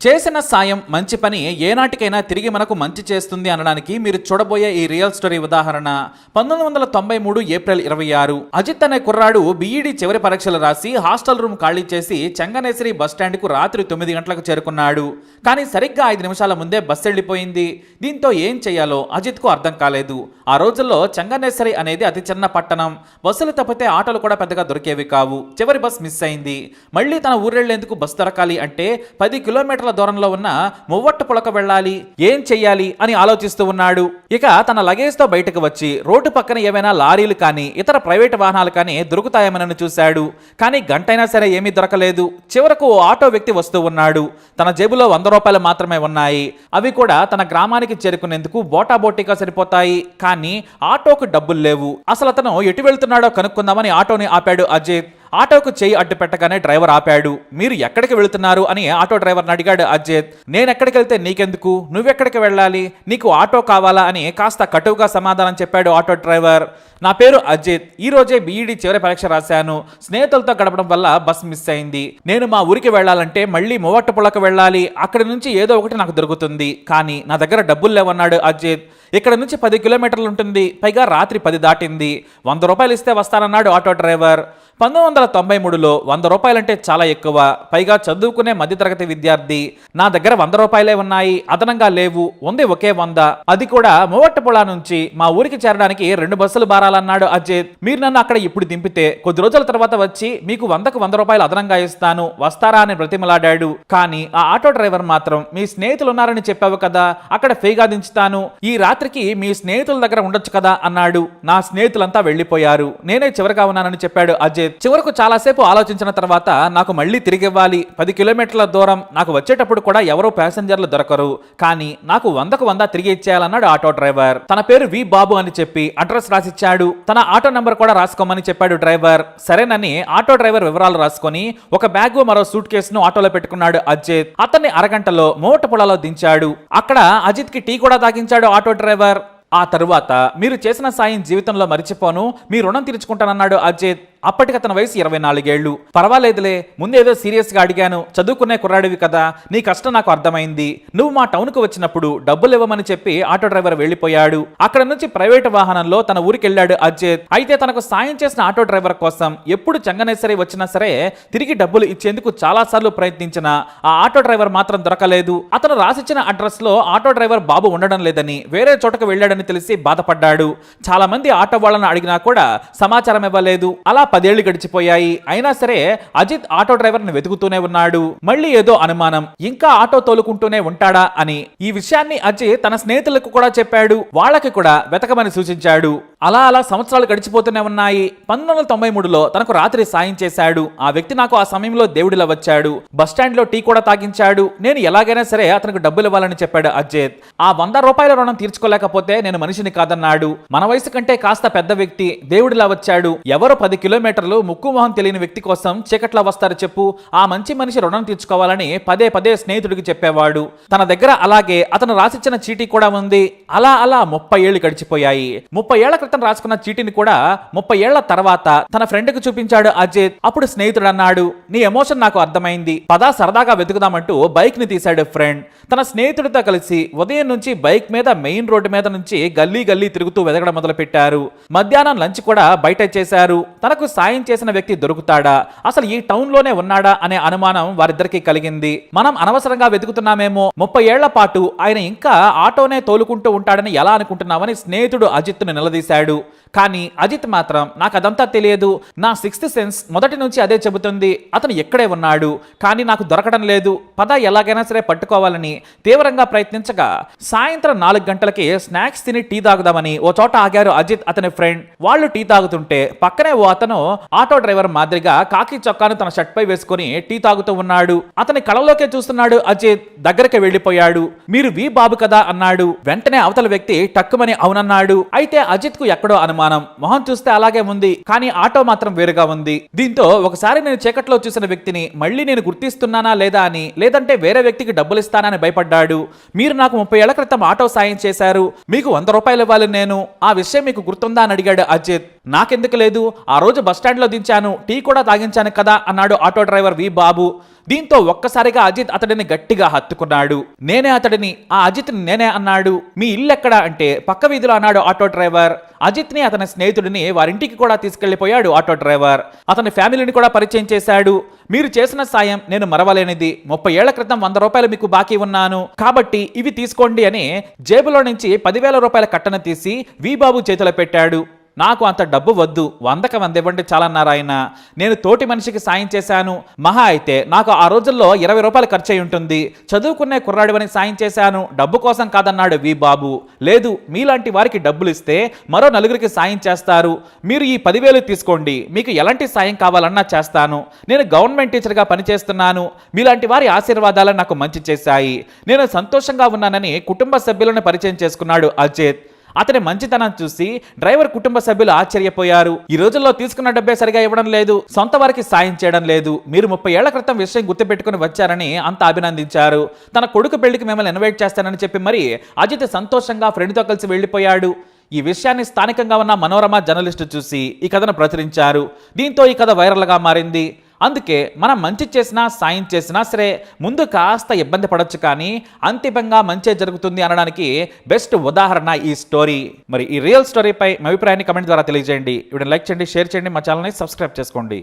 చేసిన సాయం మంచి పని ఏనాటికైనా తిరిగి మనకు మంచి చేస్తుంది అనడానికి మీరు చూడబోయే ఈ రియల్ స్టోరీ ఉదాహరణ 1993 ఏప్రిల్ 26 అజిత్ అనే కుర్రాడు బీఈడీ చివరి పరీక్షలు రాసి హాస్టల్ రూమ్ ఖాళీ చేసి చెంగనేశ్వరి బస్ స్టాండ్ కు రాత్రి 9 గంటలకు చేరుకున్నాడు. కానీ సరిగ్గా 5 నిమిషాల ముందే బస్సు వెళ్లిపోయింది. దీంతో ఏం చేయాలో అజిత్ కు అర్థం కాలేదు. ఆ రోజుల్లో చెంగనేశ్వరి అనేది అతి చిన్న పట్టణం. బస్సులు తప్పితే ఆటోలు కూడా పెద్దగా దొరికేవి కావు. చివరి బస్ మిస్ అయింది. మళ్ళీ తన ఊరెళ్లేందుకు బస్ దొరకాలి అంటే 10 కిలోమీటర్ల దూరంలో ఉన్న మువ్వట్టు పులక వెళ్ళాలి. ఏం చెయ్యాలి అని ఆలోచిస్తూ ఉన్నాడు. ఇక తన లగేజ్ తో బయటకు వచ్చి రోడ్డు పక్కన ఏమైనా లారీలు కానీ ఇతర ప్రైవేట్ వాహనాలు కానీ దొరుకుతాయేమని చూశాడు. కానీ గంటైనా సరే ఏమీ దొరకలేదు. చివరకు ఓ ఆటో వ్యక్తి వస్తూ ఉన్నాడు. తన జేబులో 100 రూపాయలు మాత్రమే ఉన్నాయి. అవి కూడా తన గ్రామానికి చేరుకునేందుకు బోటాబోటీగా సరిపోతాయి. కానీ ఆటోకు డబ్బులు లేవు. అసలు అతను ఎటు వెళ్తున్నాడో కనుక్కుందామని ఆటోని ఆపాడు అజిత్. ఆటోకు చెయ్యి అడ్డు పెట్టగానే డ్రైవర్ ఆపాడు. మీరు ఎక్కడికి వెళుతున్నారు అని ఆటో డ్రైవర్ని అడిగాడు అజిత్. నేనెక్కడికి వెళ్తే నీకెందుకు, నువ్వెక్కడికి వెళ్ళాలి, నీకు ఆటో కావాలా అని కాస్త కటువుగా సమాధానం చెప్పాడు ఆటో డ్రైవర్. నా పేరు అజిత్, ఈ రోజే బీఈడీ చివరి పరీక్ష రాశాను. స్నేహితులతో గడపడం వల్ల బస్ మిస్ అయింది. నేను మా ఊరికి వెళ్ళాలంటే మళ్ళీ మువ్వట్టుపులకు వెళ్ళాలి. అక్కడి నుంచి ఏదో ఒకటి నాకు దొరుకుతుంది. కానీ నా దగ్గర డబ్బులు లేవన్నాడు అజిత్. ఇక్కడ నుంచి 10 కిలోమీటర్లు ఉంటుంది. పైగా రాత్రి 10 దాటింది. 100 రూపాయలు ఇస్తే వస్తానన్నాడు ఆటో డ్రైవర్. 1993లో 100 రూపాయలంటే చాలా ఎక్కువ. పైగా చదువుకునే మధ్యతరగతి విద్యార్థి. నా దగ్గర 100 రూపాయలే ఉన్నాయి, అదనంగా లేవు. ఉంది ఒకే 100, అది కూడా మువ్వట్టుపుళ నుంచి మా ఊరికి చేరడానికి 2 బస్సులు బారాలన్నాడు అజిత్. మీరు నన్ను అక్కడ ఇప్పుడు దింపితే కొద్ది రోజుల తర్వాత వచ్చి మీకు 100కు 100 రూపాయలు అదనంగా ఇస్తాను, వస్తారా అని బ్రతిమలాడాడు. కానీ ఆ ఆటో డ్రైవర్ మాత్రం మీ స్నేహితులు ఉన్నారని చెప్పావు కదా, అక్కడ ఫ్రీగా దించుతాను, ఈ రాత్రికి మీ స్నేహితుల దగ్గర ఉండొచ్చు కదా అన్నాడు. నా స్నేహితులంతా వెళ్లిపోయారు, నేనే చివరిగా ఉన్నానని చెప్పాడు అజిత్. చివరకు చాలాసేపు ఆలోచించిన తర్వాత నాకు మళ్ళీ తిరిగివ్వాలి. 10 కిలోమీటర్ల దూరం. నాకు వచ్చేటప్పుడు కూడా ఎవరో ప్యాసింజర్లు దొరకరు. కానీ నాకు 100కు 100 తిరిగి ఇచ్చేయాలన్నాడు ఆటో డ్రైవర్. తన పేరు వి బాబు అని చెప్పి అడ్రస్ రాసిచ్చాడు. తన ఆటో నంబర్ కూడా రాసుకోమని చెప్పాడు డ్రైవర్. సరేనని ఆటో డ్రైవర్ వివరాలు రాసుకొని ఒక బ్యాగ్ మరో సూట్ కేసును ఆటోలో పెట్టుకున్నాడు అజిత్. అతన్ని అరగంటలో మువ్వట్టుపుళలో దించాడు. అక్కడ అజిత్ కి టీ కూడా తాగించాడు ఆటో డ్రైవర్. ఆ తరువాత మీరు చేసిన సాయం జీవితంలో మరిచిపోను, మీ రుణం తీర్చుకుంటానన్నాడు అజిత్. అప్పటికి అతని వయసు 24 ఏళ్లు. పర్వాలేదులే, ముందేదో సీరియస్ గా అడిగాను, చదువుకునే కుర్రాడివి కదా, నీ కష్టం నాకు అర్థమైంది. నువ్వు మా టౌన్ కు వచ్చినప్పుడు డబ్బులు ఇవ్వమని చెప్పి ఆటో డ్రైవర్ వెళ్లిపోయాడు. అక్కడ నుంచి ప్రైవేట్ వాహనంలో తన ఊరికి వెళ్ళాడు అజిత్. అయితే తనకు సాయం చేసిన ఆటో డ్రైవర్ కోసం ఎప్పుడు చెంగనేశ్వరి వచ్చినా సరే తిరిగి డబ్బులు ఇచ్చేందుకు చాలా సార్లు ప్రయత్నించిన ఆ ఆటో డ్రైవర్ మాత్రం దొరకలేదు. అతను రాసిచ్చిన అడ్రస్ లో ఆటో డ్రైవర్ బాబు ఉండడం లేదని, వేరే చోటకు వెళ్ళాడని తెలిసి బాధపడ్డాడు. చాలా మంది ఆటో వాళ్ళను అడిగినా కూడా సమాచారం ఇవ్వలేదు. అలా 10 ఏళ్లు గడిచిపోయాయి. అయినా సరే అజిత్ ఆటో డ్రైవర్ ని వెతుకుతూనే ఉన్నాడు. మళ్ళీ ఏదో అనుమానం, ఇంకా ఆటో తోలుకుంటూనే ఉంటాడా అని. ఈ విషయాన్ని అజిత్ తన స్నేహితులకు కూడా చెప్పాడు. వాళ్ళకి కూడా వెతకమని సూచించాడు. అలా అలా సంవత్సరాలు గడిచిపోతూనే ఉన్నాయి. 1993లో తనకు రాత్రి సాయం చేశాడు. ఆ వ్యక్తి నాకు ఆ సమయంలో దేవుడిలా వచ్చాడు. బస్ స్టాండ్ లో టీ కూడా తాగించాడు. నేను ఎలాగైనా సరే అతనికి డబ్బులు ఇవ్వాలని చెప్పాడు అజిత్. ఆ 100 రూపాయల రుణం తీర్చుకోలేకపోతే నేను మనిషిని కాదన్నాడు. మన వయసు కంటే కాస్త పెద్ద వ్యక్తి దేవుడిలా వచ్చాడు. ఎవరో 10 కిలోమీటర్లు ముక్కు మొహం తెలియని వ్యక్తి కోసం చీకట్లా వస్తారు చెప్పు. ఆ మంచి మనిషి రుణం తీర్చుకోవాలని పదే పదే స్నేహితుడికి చెప్పేవాడు. తన దగ్గర అలాగే అతను రాసిచ్చిన చీటీ కూడా ఉంది. అలా అలా 30 ఏళ్లు గడిచిపోయాయి. 30 ఏళ్ల క్రితం రాసుకున్న చీటీని కూడా 30 ఏళ్ల తర్వాత తన ఫ్రెండ్ కు చూపించాడు అజిత్. అప్పుడు స్నేహితుడు అన్నాడు, నీ ఎమోషన్ నాకు అర్థమైంది, పదా సరదాగా వెతుకుదామంటూ బైక్ ని తీశాడు ఫ్రెండ్. తన స్నేహితుడితో కలిసి ఉదయం నుంచి బైక్ మీద మెయిన్ రోడ్డు మీద నుంచి గల్లీ గల్లీ తిరుగుతూ వెతకడం మొదలు పెట్టారు. మధ్యాహ్నం లంచ్ కూడా బయట చేశారు. తనకు సాయం చేసిన వ్యక్తి దొరుకుతాడా, అసలు ఈ టౌన్ లోనే ఉన్నాడా అనే అనుమానం వారిద్దరికి కలిగింది. మనం అనవసరంగా వెతుకుతున్నామేమో, 30 ఏళ్ల పాటు ఆయన ఇంకా ఆటోనే తోలుకుంటూ ఉంటాడని ఎలా అనుకుంటున్నామని స్నేహితుడు అజిత్ ను నిలదీశాడు. కానీ అజిత్ మాత్రం నాకు అదంతా తెలియదు, నా 6th సెన్స్ మొదటి నుంచి అదే చెబుతుంది, అతను ఎక్కడే ఉన్నాడు, కానీ నాకు దొరకడం లేదు, పద ఎలాగైనా సరే పట్టుకోవాలని తీవ్రంగా ప్రయత్నించగా సాయంత్రం 4 గంటలకి స్నాక్స్ తిని టీ తాగుదామని ఓ చోట ఆగారు అజిత్ అతని ఫ్రెండ్. వాళ్ళు టీ తాగుతుంటే పక్కనే ఓ అతను ఆటో డ్రైవర్ మాదిరిగా కాకి చొక్కాను తన షర్ట్ పై వేసుకుని టీ తాగుతూ ఉన్నాడు. అతని కళ్ళలోకే చూస్తున్నాడు అజిత్. దగ్గరికి వెళ్లిపోయాడు. మీరు వి బాబు కదా అన్నాడు. వెంటనే అవతల వ్యక్తి టక్కుమని అవునన్నాడు. అయితే అజిత్ కు ఎక్కడో అనుమానం. మొహం చూస్తే అలాగే ఉంది, కానీ ఆటో మాత్రం వేరుగా ఉంది. దీంతో ఒకసారి నేను చీకట్లో చూసిన వ్యక్తిని మళ్ళీ నేను గుర్తిస్తున్నానా లేదా అని, లేదంటే వేరే వ్యక్తికి డబ్బులు ఇస్తానని భయపడ్డాడు. మీరు నాకు 30 ఏళ్ల క్రితం ఆటో సాయం చేశారు, మీకు 100 రూపాయలు ఇవ్వాలి, నేను ఆ విషయం మీకు గుర్తుందా అని అడిగాడు అజిత్. నాకెందుకు లేదు, ఆ రోజు బస్ స్టాండ్ లో దించాను, టీ కూడా తాగించాను కదా అన్నాడు ఆటో డ్రైవర్ వి బాబు. దీంతో ఒక్కసారిగా అజిత్ అతడిని గట్టిగా హత్తుకున్నాడు. నేనే అతడిని, ఆ అజిత్ నేనే అన్నాడు. మీ ఇల్లు ఎక్కడా అంటే పక్క వీధిలో అన్నాడు ఆటో డ్రైవర్. అజిత్ ని అతని స్నేహితుడిని వారింటికి కూడా తీసుకెళ్లిపోయాడు ఆటో డ్రైవర్. అతని ఫ్యామిలీని కూడా పరిచయం చేశాడు. మీరు చేసిన సాయం నేను మరవలేనిది. 30 ఏళ్ల క్రితం 100 రూపాయలు మీకు బాకీ ఉన్నాను కాబట్టి ఇవి తీసుకోండి అని జేబులో నుంచి 10,000 రూపాయల కట్టను తీసి వీబాబు చేతిలో పెట్టాడు. నాకు అంత డబ్బు వద్దు, 100కి 100 ఇవ్వండి చాలన్నారు ఆయన. నేను తోటి మనిషికి సాయం చేశాను, మహా అయితే నాకు ఆ రోజుల్లో 20 రూపాయలు ఖర్చు అయి ఉంటుంది. చదువుకునే కుర్రాడివని సాయం చేశాను, డబ్బు కోసం కాదన్నాడు వి బాబు. లేదు, మీలాంటి వారికి డబ్బులు ఇస్తే మరో నలుగురికి సాయం చేస్తారు. మీరు ఈ 10,000 తీసుకోండి, మీకు ఎలాంటి సాయం కావాలన్నా చేస్తాను. నేను గవర్నమెంట్ టీచర్గా పనిచేస్తున్నాను. మీలాంటి వారి ఆశీర్వాదాలు నాకు మంచి చేశాయి. నేను సంతోషంగా ఉన్నానని కుటుంబ సభ్యులను పరిచయం చేసుకున్నాడు అజిత్. అతని మంచితనం చూసి డ్రైవర్ కుటుంబ సభ్యులు ఆశ్చర్యపోయారు. ఈ రోజుల్లో తీసుకున్న డబ్బే సరిగా ఇవ్వడం లేదు, సొంత వారికి సాయం చేయడం లేదు. మీరు 30 ఏళ్ల క్రితం విషయం గుర్తుపెట్టుకుని వచ్చారని అంతా అభినందించారు. తన కొడుకు పెళ్లికి మిమ్మల్ని ఇన్వైట్ చేస్తానని చెప్పి మరి అజిత్ సంతోషంగా ఫ్రెండ్తో కలిసి వెళ్లిపోయాడు. ఈ విషయాన్ని స్థానికంగా ఉన్న మనోరమ జర్నలిస్టు చూసి ఈ కథను ప్రచురించారు. దీంతో ఈ కథ వైరల్గా మారింది. అందుకే మనం మంచి చేసినా సాయం చేసినా సరే ముందు కాస్త ఇబ్బంది పడొచ్చు, కానీ అంతిమంగా మంచి జరుగుతుంది అనడానికి బెస్ట్ ఉదాహరణ ఈ స్టోరీ. మరి ఈ రియల్ స్టోరీపై మీ అభిప్రాయాన్ని కమెంట్ ద్వారా తెలియజేయండి. వీడియోని లైక్ చేయండి, షేర్ చేయండి, మా ఛానల్ని సబ్స్క్రైబ్ చేసుకోండి.